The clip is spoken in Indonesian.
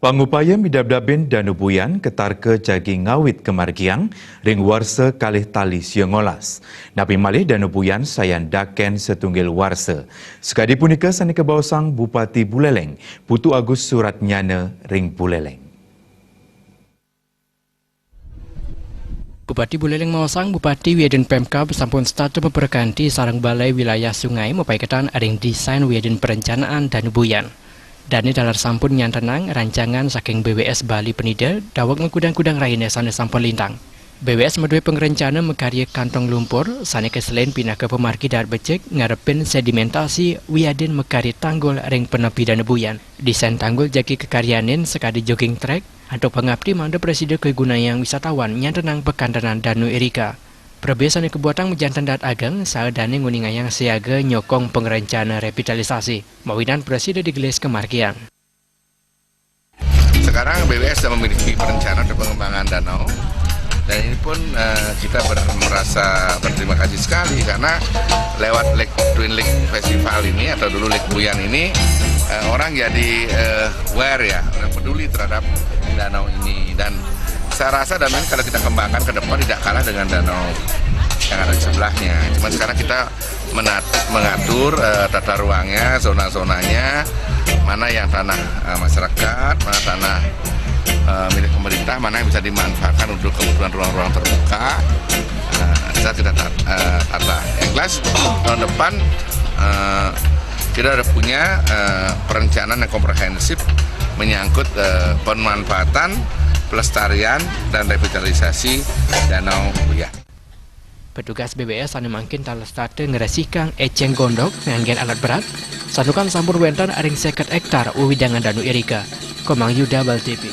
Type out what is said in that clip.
Pangupaya midabdabin danubuyan ketar ke jagi ngawit kemargiang ring warsa kalih tali siongolas. Napi malih danubuyan sayan daken setunggil warsa. Sekadi punika sani kebawasang Bupati Buleleng, Putu Agus Surat Nyana ring Buleleng. Bupati Buleleng mawasang Bupati Wieden Pemkab sampun statu memperkanti sarang balai wilayah sungai mepaiketan aring desain Wieden perencanaan danubuyan. Dani dalar sampun nyantenang rancangan saking BWS Bali Penida dawak ngkudang-kudang raine sane sampun lintang. BWS medue pengrencana mekarya kantong lumpur sane keselain pindah ke pemargi dar becek ngarepin sedimentasi wiaden mekarya tanggul ring penepi danubuyan. Desain tanggul jaki kekaryanin sekadi jogging track atau pengabdi manda presiden kegunayang wisatawan nyantenang pekandanan Danu Erika. Perbesan kebuatan menjantan dat ageng saat dani nguningayang siaga nyokong pengerencana revitalisasi. Mawinan presiden digelis kemargian. Sekarang BWS sudah memiliki perencanaan dan pengembangan danau. Dan ini pun kita merasa berterima kasih sekali karena lewat Twin Lake Festival ini atau dulu Lake Buyan ini orang jadi aware ya, orang peduli terhadap danau ini. Dan saya rasa danau ini kalau kita kembangkan ke depan tidak kalah dengan danau yang ada di sebelahnya. Cuma sekarang kita mengatur tata ruangnya, zona-zonanya, mana yang tanah masyarakat, mana tanah milik pemerintah, mana yang bisa dimanfaatkan untuk kebutuhan ruang-ruang terbuka. Saya tidak tata. Yang jelas tahun depan kita ada punya perencanaan yang komprehensif menyangkut pemanfaatan, pelestarian dan revitalisasi Danau Buyan. Petugas BWS ane mangkin talestate ngeresikang eceng gondok nganggen alat berat sanukan sampur wentan aring 50 hektar wiwidangan Danu Erika. Komang Yuda Bal TV.